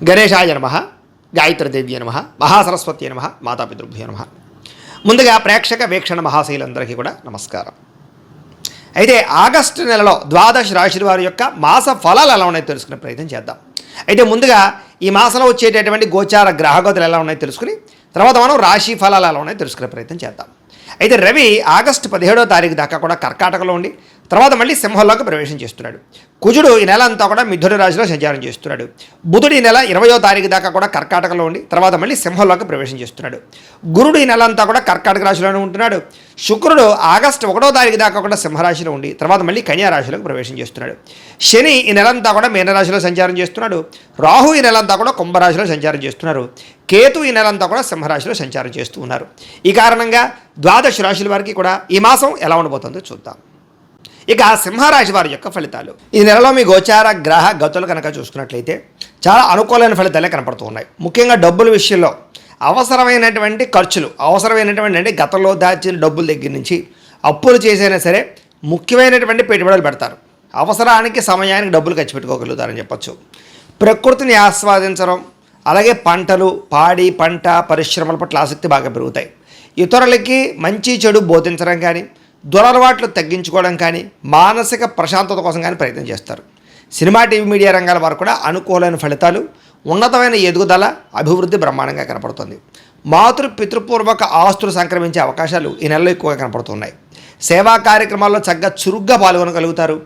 గణేశాయ నమః, గాయత్రీదేవ్య నమః, మహాసరస్వతి నమః, మాతాపితృభ్యో నమః. ముందుగా ప్రేక్షక వీక్షణ మహాశైలందరికీ కూడా నమస్కారం. అయితే ఆగస్టు నెలలో ద్వాదశ రాశి వారి యొక్క మాస ఫలాలు ఎలా ఉన్నాయో తెలుసుకునే ప్రయత్నం చేద్దాం. అయితే ముందుగా ఈ మాసంలో వచ్చేటటువంటి గోచార గ్రహగతులు ఎలా ఉన్నాయో తెలుసుకుని తర్వాత మనం రాశి ఫలాలు ఎలా ఉన్నాయో తెలుసుకునే ప్రయత్నం చేద్దాం. అయితే రవి ఆగస్టు 17వ తారీఖు దాకా కూడా కర్కాటకలో ఉండి తర్వాత మళ్ళీ సింహంలోకి ప్రవేశం చేస్తున్నాడు. కుజుడు ఈ నెల అంతా కూడా మిథున రాశిలో సంచారం చేస్తున్నాడు. బుధుడు ఈ నెల 20వ తారీఖు దాకా కూడా కర్కాటకలో ఉండి తర్వాత మళ్ళీ సింహంలోకి ప్రవేశం చేస్తున్నాడు. గురుడు ఈ నెల అంతా కూడా కర్కాటక రాశిలోనే ఉంటున్నాడు. శుక్రుడు ఆగస్టు 1వ తారీఖు దాకా కూడా సింహరాశిలో ఉండి తర్వాత మళ్ళీ కన్యా రాశిలోకి ప్రవేశం చేస్తున్నాడు. శని ఈ నెలంతా కూడా మీనరాశిలో సంచారం చేస్తున్నాడు. రాహు ఈ నెలంతా కూడా కుంభరాశిలో సంచారం చేస్తున్నారు. కేతు ఈ నెలంతా కూడా సింహరాశిలో సంచారం చేస్తూ ఉన్నారు. ఈ కారణంగా ద్వాదశ రాశుల వారికి కూడా ఈ మాసం ఎలా ఉండబోతుందో చూద్దాం. ఇక సింహరాశి వారి యొక్క ఫలితాలు. ఈ నెలలో మీ గోచార గ్రహ గతులు కనుక చూసుకున్నట్లయితే చాలా అనుకూలమైన ఫలితాలే కనపడుతూ ఉన్నాయి. ముఖ్యంగా డబ్బుల విషయంలో అవసరమైనటువంటి ఖర్చులు, అవసరమైనటువంటి అంటే గతంలో దాచిన డబ్బుల దగ్గర నుంచి అప్పులు చేసైనా సరే ముఖ్యమైనటువంటి పెట్టుబడులు పెడతారు. అవసరానికి సమయానికి డబ్బులు ఖర్చు పెట్టుకోగలుగుతారని చెప్పచ్చు. ప్రకృతిని ఆస్వాదించడం, అలాగే పంటలు, పాడి పంట పరిశ్రమల పట్ల ఆసక్తి బాగా పెరుగుతాయి. ఇతరులకి మంచి చెడు బోధించడం కానీ, దురలవాట్లు తగ్గించుకోవడం కానీ, మానసిక ప్రశాంతత కోసం కానీ ప్రయత్నం చేస్తారు. సినిమా, టీవీ, మీడియా రంగాల వారు కూడా అనుకూలమైన ఫలితాలు, ఉన్నతమైన ఎదుగుదల, అభివృద్ధి బ్రహ్మాండంగా కనపడుతుంది. మాతృ పితృపూర్వక ఆస్తులు సంక్రమించే అవకాశాలు ఈ నెలలో ఎక్కువగా కనపడుతున్నాయి. సేవా కార్యక్రమాల్లో చక్కగా చురుగ్గా పాల్గొనగలుగుతారు.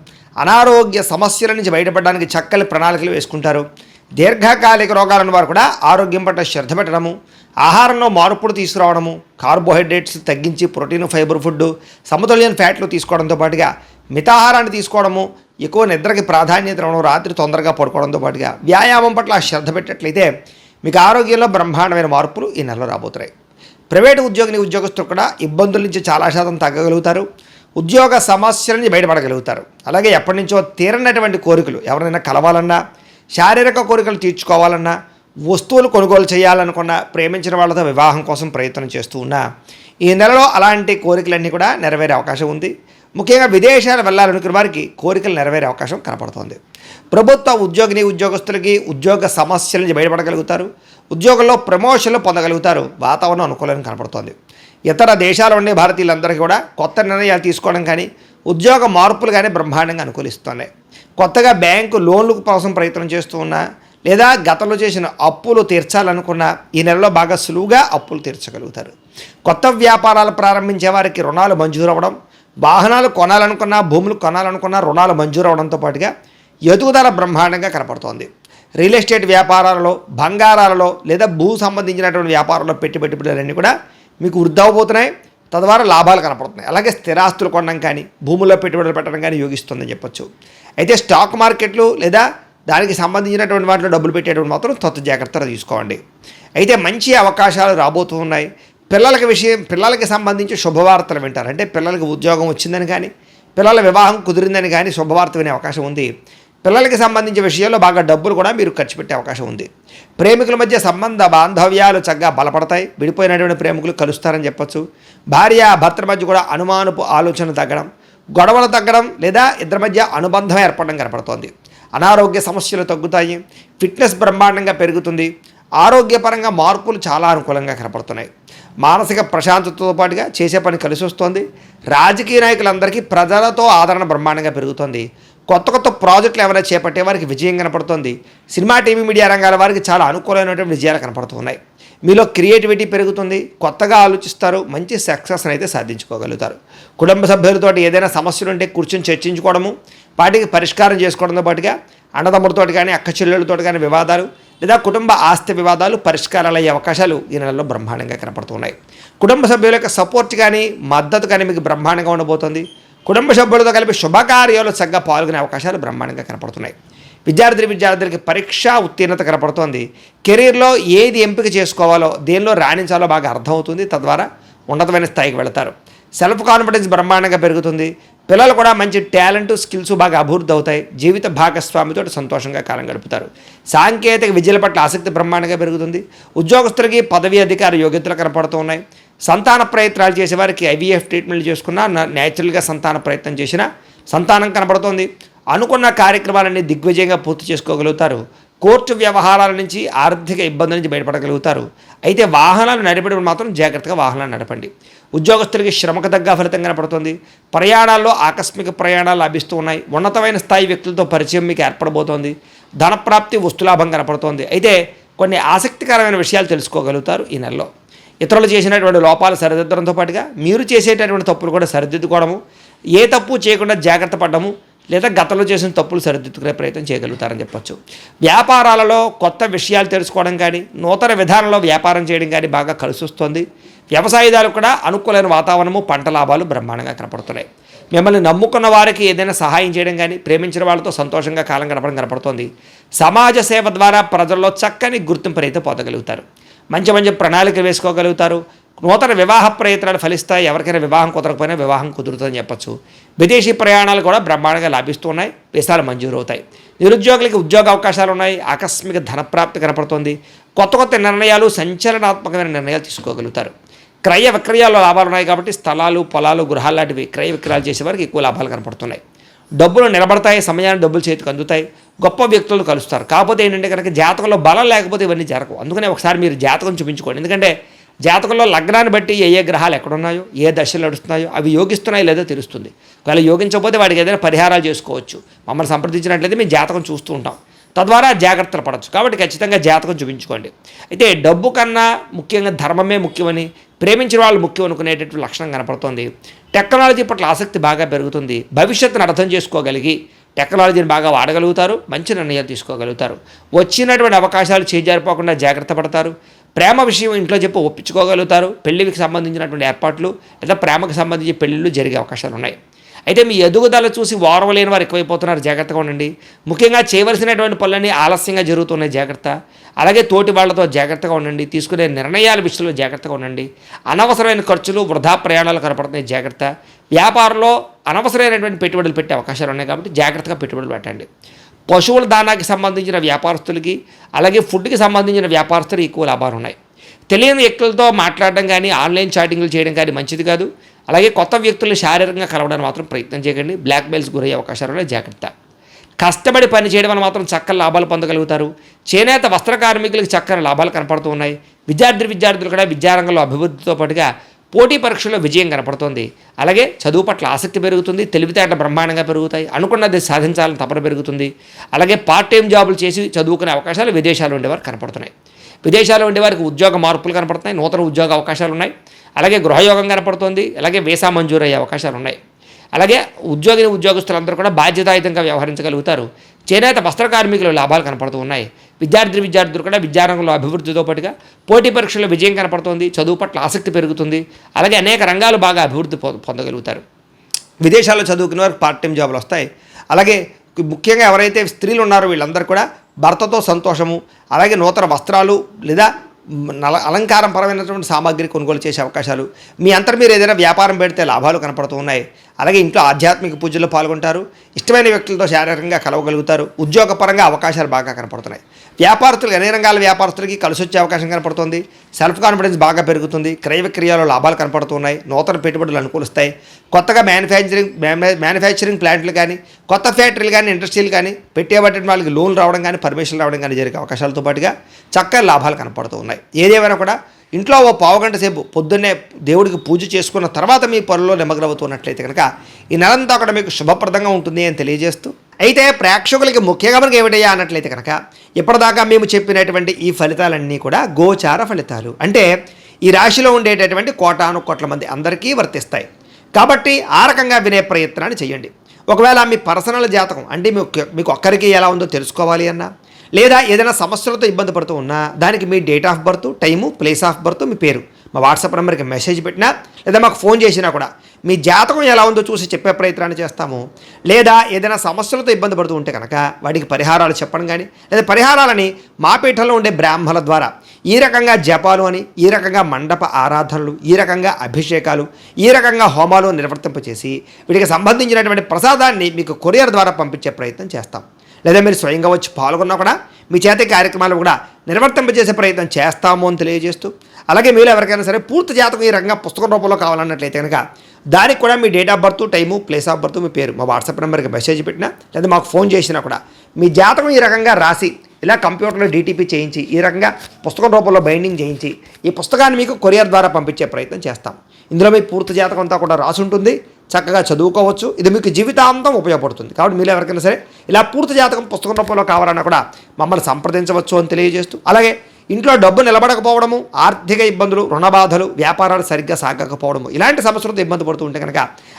అనారోగ్య సమస్యల నుంచి బయటపడడానికి చక్కని ప్రణాళికలు వేసుకుంటారు. దీర్ఘకాలిక రోగాలను వారు కూడా ఆరోగ్యం పట్ల శ్రద్ధ పెట్టడము, ఆహారంలో మార్పులు తీసుకురావడము, కార్బోహైడ్రేట్స్ తగ్గించి ప్రోటీన్, ఫైబర్ ఫుడ్, సమతుల్యం ఫ్యాట్లు తీసుకోవడంతో పాటుగా మితాహారాన్ని తీసుకోవడము, ఎక్కువ నిద్రకి ప్రాధాన్యత ఇవ్వడం, రాత్రి తొందరగా పడుకోవడంతో పాటుగా వ్యాయామం పట్ల శ్రద్ధ పెట్టినట్లయితే మీకు ఆరోగ్యంలో బ్రహ్మాండమైన మార్పులు ఈ నెలలో రాబోతున్నాయి. ప్రైవేటు ఉద్యోగస్తులు కూడా ఇబ్బందుల నుంచి చాలా శాతం తగ్గగలుగుతారు. ఉద్యోగ సమస్యల నుంచి బయటపడగలుగుతారు. అలాగే ఎప్పటి నుంచో తీరనటువంటి కోరికలు, ఎవరైనా కలవాలన్నా, శారీరక కోరికలు తీర్చుకోవాలన్నా, వస్తువులు కొనుగోలు చేయాలనుకున్న, ప్రేమించిన వాళ్ళతో వివాహం కోసం ప్రయత్నం చేస్తూ ఉన్నా ఈ నెలలో అలాంటి కోరికలన్నీ కూడా నెరవేరే అవకాశం ఉంది. ముఖ్యంగా విదేశాలు వెళ్ళాలనుకున్న వారికి కోరికలు నెరవేరే అవకాశం కనపడుతోంది. ప్రభుత్వ ఉద్యోగస్తులకి ఉద్యోగ సమస్యల నుంచి బయటపడగలుగుతారు. ఉద్యోగంలో ప్రమోషన్లు పొందగలుగుతారు. వాతావరణం అనుకూలంగా కనపడుతోంది. ఇతర దేశాల ఉండే భారతీయులందరికీ కూడా కొత్త నిర్ణయాలు తీసుకోవడం కానీ, ఉద్యోగ మార్పులు కానీ బ్రహ్మాండంగా అనుకూలిస్తున్నాయి. కొత్తగా బ్యాంకు లోన్ల కోసం ప్రయత్నం చేస్తూ ఉన్నా, లేదా గతంలో చేసిన అప్పులు తీర్చాలనుకున్న ఈ నెలలో బాగా సులువుగా అప్పులు తీర్చగలుగుతారు. కొత్త వ్యాపారాలు ప్రారంభించే వారికి రుణాలు మంజూరు అవ్వడం, వాహనాలు కొనాలనుకున్నా, భూములు కొనాలనుకున్నా రుణాలు మంజూరు అవడంతో పాటుగా ఎదుగుదల బ్రహ్మాండంగా కనపడుతోంది. రియల్ ఎస్టేట్ వ్యాపారాలలో, బంగారాలలో లేదా భూ సంబంధించినటువంటి వ్యాపారాల్లో పెట్టుబడులన్నీ కూడా మీకు వృద్ధి అవబోతున్నాయి. తద్వారా లాభాలు కనపడుతున్నాయి. అలాగే స్థిరాస్తులు కొనడం కానీ, భూముల్లో పెట్టుబడులు పెట్టడం కానీ యోగిస్తుందని చెప్పొచ్చు. అయితే స్టాక్ మార్కెట్లు లేదా దానికి సంబంధించినటువంటి వాటిలో డబ్బులు పెట్టేటువంటి మాత్రం జాగ్రత్తలు తీసుకోండి. అయితే మంచి అవకాశాలు రాబోతూ ఉన్నాయి. పిల్లలకి సంబంధించి శుభవార్తలు వింటారు. అంటే పిల్లలకి ఉద్యోగం వచ్చిందని కానీ, పిల్లల వివాహం కుదిరిందని కానీ శుభవార్త వినే అవకాశం ఉంది. పిల్లలకి సంబంధించిన విషయాల్లో బాగా డబ్బులు కూడా మీరు ఖర్చు పెట్టే అవకాశం ఉంది. ప్రేమికుల మధ్య సంబంధ బాంధవ్యాలు చక్కగా బలపడతాయి. విడిపోయినటువంటి ప్రేమికులు కలుస్తారని చెప్పొచ్చు. భార్య భర్తల మధ్య కూడా అనుమానపు ఆలోచన తగ్గడం, గొడవలు తగ్గడం లేదా ఇద్దరి మధ్య అనుబంధం ఏర్పడడం కనపడుతోంది. అనారోగ్య సమస్యలు తగ్గుతాయి. ఫిట్నెస్ బ్రహ్మాండంగా పెరుగుతుంది. ఆరోగ్యపరంగా మార్పులు చాలా అనుకూలంగా కనపడుతున్నాయి. మానసిక ప్రశాంతతతో పాటుగా చేసే పని కలిసి వస్తుంది. రాజకీయ నాయకులందరికీ ప్రజలతో ఆదరణ బ్రహ్మాండంగా పెరుగుతుంది. కొత్త ప్రాజెక్టులు ఏమైనా చేపట్టే వారికి విజయం కనపడుతుంది. సినిమా, టీవీ, మీడియా రంగాల వారికి చాలా అనుకూలమైనటువంటి విజయాలు కనపడుతున్నాయి. మీలో క్రియేటివిటీ పెరుగుతుంది. కొత్తగా ఆలోచిస్తారు. మంచి సక్సెస్ని అయితే సాధించుకోగలుగుతారు. కుటుంబ సభ్యులతో ఏదైనా సమస్యలు ఉంటే కూర్చొని చర్చించుకోవడము, వాటికి పరిష్కారం చేసుకోవడంతో పాటుగా అన్నదమ్ములతో కానీ, అక్క చెల్లెళ్ళతో కానీ వివాదాలు లేదా కుటుంబ ఆస్తి వివాదాలు పరిష్కారాలు అయ్యే అవకాశాలు ఈ నెలలో బ్రహ్మాండంగా కనపడుతున్నాయి. కుటుంబ సభ్యుల యొక్క సపోర్ట్ కానీ, మద్దతు కానీ మీకు బ్రహ్మాండంగా ఉండబోతుంది. కుటుంబ సభ్యులతో కలిపి శుభకార్యాలు చక్కగా పాల్గొనే అవకాశాలు బ్రహ్మాండంగా కనపడుతున్నాయి. విద్యార్థులకి పరీక్ష ఉత్తీర్ణత కనపడుతోంది. కెరీర్లో ఏది ఎంపిక చేసుకోవాలో, దేనిలో రాణించాలో బాగా అర్థమవుతుంది. తద్వారా ఉన్నతమైన స్థాయికి వెళతారు. సెల్ఫ్ కాన్ఫిడెన్స్ బ్రహ్మాండంగా పెరుగుతుంది. పిల్లలు కూడా మంచి టాలెంట్, స్కిల్స్ బాగా అభివృద్ధి అవుతాయి. జీవిత భాగస్వామితో సంతోషంగా కాలం గడుపుతారు. సాంకేతిక విద్యల పట్ల ఆసక్తి బ్రహ్మాండంగా పెరుగుతుంది. ఉద్యోగస్తులకి పదవి అధికార యోగ్యతలు కనపడుతూ ఉన్నాయి. సంతాన ప్రయత్నాలు చేసేవారికి ఐవీఎఫ్ ట్రీట్మెంట్లు చేసుకున్నా, న్యాచురల్గా సంతాన ప్రయత్నం చేసినా సంతానం కనపడుతోంది. అనుకున్న కార్యక్రమాలన్నీ దిగ్విజయంగా పూర్తి చేసుకోగలుగుతారు. కోర్టు వ్యవహారాల నుంచి ఆర్థిక ఇబ్బందుల నుంచి బయటపడగలుగుతారు. అయితే వాహనాలు నడిపేటప్పుడు మాత్రం జాగ్రత్తగా వాహనాలు నడపండి. ఉద్యోగస్తులకి శ్రమకు తగ్గ ఫలితం కనపడుతుంది. ప్రయాణాల్లో ఆకస్మిక ప్రయాణాలు లభిస్తూ ఉన్నాయి. ఉన్నతమైన స్థాయి వ్యక్తులతో పరిచయం మీకు ఏర్పడబోతోంది. ధనప్రాప్తి, వస్తులాభం కనపడుతోంది. అయితే కొన్ని ఆసక్తికరమైన విషయాలు తెలుసుకోగలుగుతారు ఈ నెలలో. ఇతరులు చేసినటువంటి లోపాలు సరిదిద్దడంతో పాటుగా మీరు చేసేటటువంటి తప్పులు కూడా సరిదిద్దుకోవడము, ఏ తప్పు చేయకుండా జాగ్రత్త పడడము, లేదా గతంలో చేసిన తప్పులు సరిదిద్దుకునే ప్రయత్నం చేయగలుగుతారని చెప్పొచ్చు. వ్యాపారాలలో కొత్త విషయాలు తెలుసుకోవడం కానీ, నూతన విధానంలో వ్యాపారం చేయడం కానీ బాగా కలిసి వస్తుంది. వ్యవసాయదారులు కూడా అనుకూలమైన వాతావరణము, పంట లాభాలు బ్రహ్మాండంగా కనపడుతున్నాయి. మిమ్మల్ని నమ్ముకున్న వారికి ఏదైనా సహాయం చేయడం కానీ, ప్రేమించిన వాళ్ళతో సంతోషంగా కాలం గడపడం కనపడుతోంది. సమాజ సేవ ద్వారా ప్రజల్లో చక్కని గుర్తింపునైతే పొందగలుగుతారు. మంచి మంచి ప్రణాళిక వేసుకోగలుగుతారు. నూతన వివాహ ప్రయత్నాలు ఫలిస్తాయి. ఎవరికైనా వివాహం కుదరకపోయినా వివాహం కుదురుతుందని చెప్పచ్చు. విదేశీ ప్రయాణాలు కూడా బ్రహ్మాండంగా లాభిస్తున్నాయి. వీసాలు మంజూరు అవుతాయి. నిరుద్యోగులకి ఉద్యోగ అవకాశాలు ఉన్నాయి. ఆకస్మిక ధనప్రాప్తి కనపడుతుంది. కొత్త కొత్త నిర్ణయాలు, సంచలనాత్మకమైన నిర్ణయాలు తీసుకోగలుగుతారు. క్రయ విక్రయాల్లో లాభాలు ఉన్నాయి కాబట్టి స్థలాలు, పొలాలు, గృహాలు లాంటివి క్రయ విక్రయాలు చేసేవారికి ఎక్కువ లాభాలు కనపడుతున్నాయి. డబ్బులు నిలబడతాయి. సమయాన్ని డబ్బులు చేతికి అందుతాయి. గొప్ప వ్యక్తులను కలుస్తారు. కాకపోతే ఏంటంటే కనుక జాతకంలో బలం లేకపోతే ఇవన్నీ జరగవు. అందుకనే ఒకసారి మీరు జాతకం చూపించుకోండి. ఎందుకంటే జాతకంలో లగ్నాన్ని బట్టి ఏ గ్రహాలు ఎక్కడున్నాయో, ఏ దశలు నడుస్తున్నాయో అవి యోగిస్తున్నాయో లేదో తెలుస్తుంది. ఒకవేళ యోగించకపోతే వాడికి ఏదైనా పరిహారాలు చేసుకోవచ్చు. మమ్మల్ని సంప్రదించినట్లయితే మేము జాతకం చూస్తూ ఉంటాం. తద్వారా జాగ్రత్తలు పడవచ్చు. కాబట్టి ఖచ్చితంగా జాతకం చూపించుకోండి. అయితే డబ్బు కన్నా ముఖ్యంగా ధర్మమే ముఖ్యమని, ప్రేమించిన వాళ్ళు ముఖ్యం అనుకునేటటువంటి లక్షణం కనపడుతుంది. టెక్నాలజీ పట్ల ఆసక్తి బాగా పెరుగుతుంది. భవిష్యత్తును అర్థం చేసుకోగలిగి టెక్నాలజీని బాగా వాడగలుగుతారు. మంచి నిర్ణయాలు తీసుకోగలుగుతారు. వచ్చినటువంటి అవకాశాలు చేజారిపోకుండా జాగ్రత్త పడతారు. ప్రేమ విషయం ఇంట్లో చెప్పి ఒప్పించుకోగలుగుతారు. పెళ్లికి సంబంధించినటువంటి ఏర్పాట్లు లేదా ప్రేమకు సంబంధించి పెళ్ళిళ్ళు జరిగే అవకాశాలు ఉన్నాయి. అయితే మీ ఎదుగుదల చూసి ఓర్వలేని వారు ఎక్కువైపోతున్నారు. జాగ్రత్తగా ఉండండి. ముఖ్యంగా చేయవలసినటువంటి పనులన్నీ ఆలస్యంగా జరుగుతున్నాయి. జాగ్రత్త. అలాగే తోటి వాళ్లతో జాగ్రత్తగా ఉండండి. తీసుకునే నిర్ణయాల విషయంలో జాగ్రత్తగా ఉండండి. అనవసరమైన ఖర్చులు, వృధా ప్రయాణాలు కనపడుతున్నాయి. జాగ్రత్త. వ్యాపారంలో అనవసరమైనటువంటి పెట్టుబడులు పెట్టే అవకాశాలు ఉన్నాయి కాబట్టి జాగ్రత్తగా పెట్టుబడులు పెట్టండి. పశువుల దానాకి సంబంధించిన వ్యాపారస్తులకి, అలాగే ఫుడ్కి సంబంధించిన వ్యాపారస్తులు ఎక్కువ లాభాలు ఉన్నాయి. తెలియని వ్యక్తులతో మాట్లాడడం కానీ, ఆన్లైన్ చాటింగ్లు చేయడం కానీ మంచిది కాదు. అలాగే కొత్త వ్యక్తులను శారీరకంగా కలవడానికి మాత్రం ప్రయత్నం చేయకండి. బ్లాక్మెయిల్స్ గురయ్యే అవకాశాలు ఉన్నాయి. జాగ్రత్త. కష్టపడి పని చేయడం వల్ల మాత్రం చక్కని లాభాలు పొందగలుగుతారు. చేనేత వస్త్ర కార్మికులకు చక్కని లాభాలు కనపడుతూ ఉన్నాయి. విద్యార్థులు కూడా విద్యారంగంలో అభివృద్ధితో పాటుగా పోటీ పరీక్షల్లో విజయం కనపడుతుంది. అలాగే చదువు పట్ల ఆసక్తి పెరుగుతుంది. తెలివితేటలు బ్రహ్మాండంగా పెరుగుతాయి. అనుకున్నది సాధించాలని తపన పెరుగుతుంది. అలాగే పార్ట్ టైం జాబులు చేసి చదువుకునే అవకాశాలు విదేశాలు ఉండేవారు కనపడుతున్నాయి. విదేశాల్లో ఉండేవారికి ఉద్యోగ మార్పులు కనపడుతున్నాయి. నూతన ఉద్యోగ అవకాశాలు ఉన్నాయి. అలాగే గృహయోగం కనపడుతుంది. అలాగే వీసా మంజూరు అయ్యే అవకాశాలు ఉన్నాయి. అలాగే ఉద్యోగస్తులందరూ కూడా బాధ్యతాయుతంగా వ్యవహరించగలుగుతారు. చేనేత వస్త్ర కార్మికులు లాభాలు కనపడుతూ ఉన్నాయి. విద్యార్థులు కూడా విద్యారంగంలో అభివృద్ధితో పాటుగా పోటీ పరీక్షల్లో విజయం కనపడుతుంది. చదువు పట్ల ఆసక్తి పెరుగుతుంది. అలాగే అనేక రంగాలు బాగా అభివృద్ధి పొందగలుగుతారు. విదేశాల్లో చదువుకునే వారికి పార్ట్ టైం జాబులు వస్తాయి. అలాగే ముఖ్యంగా ఎవరైతే స్త్రీలు ఉన్నారో వీళ్ళందరూ కూడా భర్తతో సంతోషము, అలాగే నూతన వస్త్రాలు లేదా అలంకారం పరమైనటువంటి సామాగ్రి కొనుగోలు చేసే అవకాశాలు, మీ అంతటి మీరు ఏదైనా వ్యాపారం పెడితే లాభాలు కనపడుతూ ఉన్నాయి. అలాగే ఇంట్లో ఆధ్యాత్మిక పూజల్లో పాల్గొంటారు. ఇష్టమైన వ్యక్తులతో శారీరకంగా కలవగలుగుతారు. ఉద్యోగపరంగా అవకాశాలు బాగా కనపడుతున్నాయి. వ్యాపారస్తులు అన్ని రంగాల వ్యాపారస్తులకి కలిసి వచ్చే అవకాశం కనపడుతుంది. సెల్ఫ్ కాన్ఫిడెన్స్ బాగా పెరుగుతుంది. క్రయ విక్రయాల్లో లాభాలు కనపడుతున్నాయి. నూతన పెట్టుబడులు అనుకూలిస్తాయి. కొత్తగా మ్యానుఫ్యాక్చరింగ్ ప్లాంట్లు కానీ, కొత్త ఫ్యాక్టరీలు కానీ, ఇండస్ట్రీలు కానీ పెట్టేబట్టి వాళ్ళకి లోన్లు రావడం కానీ, పర్మిషన్ రావడం కానీ జరిగే అవకాశాలతో పాటుగా చక్కని లాభాలు కనపడుతూ ఉన్నాయి. ఏదేమైనా కూడా ఇంట్లో ఓ పావుగంట సేపు పొద్దున్నే దేవుడికి పూజ చేసుకున్న తర్వాత మీ పనుల్లో నిమగ్నమవుతున్నట్లయితే కనుక ఈ నెలంతా కూడా మీకు శుభప్రదంగా ఉంటుంది అని తెలియజేస్తూ, అయితే ప్రేక్షకులకి ముఖ్యంగా మనకి ఏమిటయ్యా అన్నట్లయితే కనుక ఇప్పటిదాకా మేము చెప్పినటువంటి ఈ ఫలితాలన్నీ కూడా గోచార ఫలితాలు. అంటే ఈ రాశిలో ఉండేటటువంటి కోటాను కోట్ల మంది అందరికీ వర్తిస్తాయి. కాబట్టి ఆ రకంగా వినే ప్రయత్నాన్ని చేయండి. ఒకవేళ మీ పర్సనల్ జాతకం అంటే మీకు ఒక్కరికి ఎలా ఉందో తెలుసుకోవాలి అన్నా, లేదా ఏదైనా సమస్యలతో ఇబ్బంది పడుతూ ఉన్నా దానికి మీ date of birth, time, place of birth, మీ పేరు మా వాట్సాప్ నెంబర్కి మెసేజ్ పెట్టినా లేదా మాకు ఫోన్ చేసినా కూడా మీ జాతకం ఎలా ఉందో చూసి చెప్పే ప్రయత్నాన్ని చేస్తాము. లేదా ఏదైనా సమస్యలతో ఇబ్బంది పడుతూ ఉంటే కనుక వాటికి పరిహారాలు చెప్పడం కానీ, లేదా పరిహారాలని మా పీఠంలో ఉండే బ్రాహ్మణుల ద్వారా ఈ రకంగా జపాలు అని, ఈ రకంగా మండప ఆరాధనలు, ఈ రకంగా అభిషేకాలు, ఈ రకంగా హోమాలు నిర్వర్తింపచేసి వీటికి సంబంధించినటువంటి ప్రసాదాన్ని మీకు కొరియర్ ద్వారా పంపించే ప్రయత్నం చేస్తాం. లేదా మీరు స్వయంగా వచ్చి పాల్గొన్నా కూడా మీ చేతి కార్యక్రమాలు కూడా నిర్వర్తింపజేసే ప్రయత్నం చేస్తాము అని తెలియజేస్తూ, అలాగే మీరు ఎవరికైనా సరే పూర్తి జాతకం ఈ రకంగా పుస్తకం రూపంలో కావాలన్నట్లయితే కనుక దానికి కూడా మీ date of birth, time, place of birth, మీ పేరు మా వాట్సాప్ నెంబర్కి మెసేజ్ పెట్టినా లేదా మాకు ఫోన్ చేసినా కూడా మీ జాతకం ఈ రకంగా రాసి ఇలా కంప్యూటర్లో డీటీపీ చేయించి ఈ రకంగా పుస్తకం రూపంలో బైండింగ్ చేయించి ఈ పుస్తకాన్ని మీకు కొరియర్ ద్వారా పంపించే ప్రయత్నం చేస్తాం. ఇందులో మీ పూర్తి జాతకం అంతా కూడా రాసి ఉంటుంది, చక్కగా చదువుకోవచ్చు. ఇది మీకు జీవితాంతం ఉపయోగపడుతుంది. కాబట్టి మీరు ఎవరికైనా సరే ఇలా పూర్తి జాతకం పుస్తకం రూపంలో కావాలన్నా కూడా మమ్మల్ని సంప్రదించవచ్చు అని తెలియజేస్తూ, అలాగే ఇంట్లో డబ్బు నిలబడకపోవడము, ఆర్థిక ఇబ్బందులు, రుణ బాధలు, వ్యాపారాలు సరిగ్గా సాగకపోవడము, ఇలాంటి సమస్యలతో ఇబ్బంది పడుతూ ఉంటే కనుక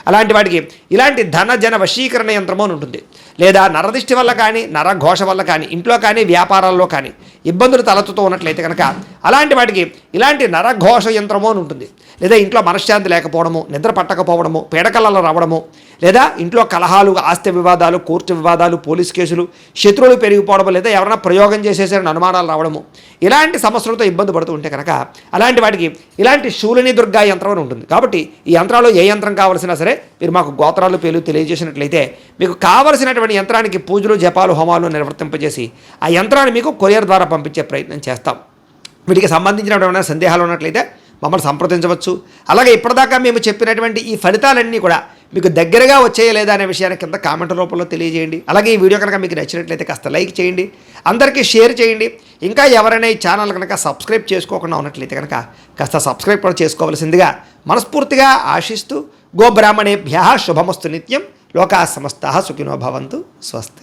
అలాంటి వాటికి ఇలాంటి ధన జన వశీకరణ యంత్రము అని ఉంటుంది. లేదా నరదిష్టి వల్ల కానీ, నరఘోష వల్ల కానీ, ఇంట్లో కానీ వ్యాపారాల్లో కానీ ఇబ్బందులు తలెత్తుతూ ఉన్నట్లయితే కనుక అలాంటి వాటికి ఇలాంటి నరఘోష యంత్రము అని ఉంటుంది. లేదా ఇంట్లో మనశ్శాంతి లేకపోవడము, నిద్ర పట్టకపోవడము, పీడకలలు రావడము, లేదా ఇంట్లో కలహాలు, ఆస్తి వివాదాలు, కోర్టు వివాదాలు, పోలీస్ కేసులు, శత్రువులు పెరిగిపోవడము, లేదా ఎవరైనా ప్రయోగం చేసేసారని అనుమానాలు రావడము, ఇలాంటి సమస్యలతో ఇబ్బంది పడుతూ ఉంటే కనుక అలాంటి వాటికి ఇలాంటి శూలిని దుర్గా యంత్రం అని ఉంటుంది. కాబట్టి ఈ యంత్రాలు ఏ యంత్రం కావాల్సినా సరే మీరు మాకు గోత్రాలు పేర్లు తెలియజేసినట్లయితే మీకు కావలసినటువంటి యంత్రానికి పూజలు, జపాలు, హోమాలు నిర్వర్తింపజేసి ఆ యంత్రాన్ని మీకు కొరియర్ ద్వారా పంపించే ప్రయత్నం చేస్తాం. వీటికి సంబంధించినటువంటి సందేహాలు ఉన్నట్లయితే మమ్మల్ని సంప్రదించవచ్చు. అలాగే ఇప్పటిదాకా మేము చెప్పినటువంటి ఈ ఫలితాలన్నీ కూడా మీకు దగ్గరగా వచ్చాయా లేదా అనే విషయాన్ని కింద కామెంట్ రూపంలో తెలియజేయండి. అలాగే ఈ వీడియో కనుక మీకు నచ్చినట్లయితే కాస్త లైక్ చేయండి, అందరికీ షేర్ చేయండి. ఇంకా ఎవరైనా ఈ ఛానల్ కనుక సబ్స్క్రైబ్ చేసుకోకుండా ఉన్నట్లయితే కనుక కాస్త సబ్స్క్రైబ్ కూడా చేసుకోవాల్సిందిగా మనస్ఫూర్తిగా ఆశిస్తూ, గోబ్రాహ్మణేభ్యః శుభమస్తు నిత్యం, లోకాః సమస్తాః సుఖినో భవంతు, స్వస్తి.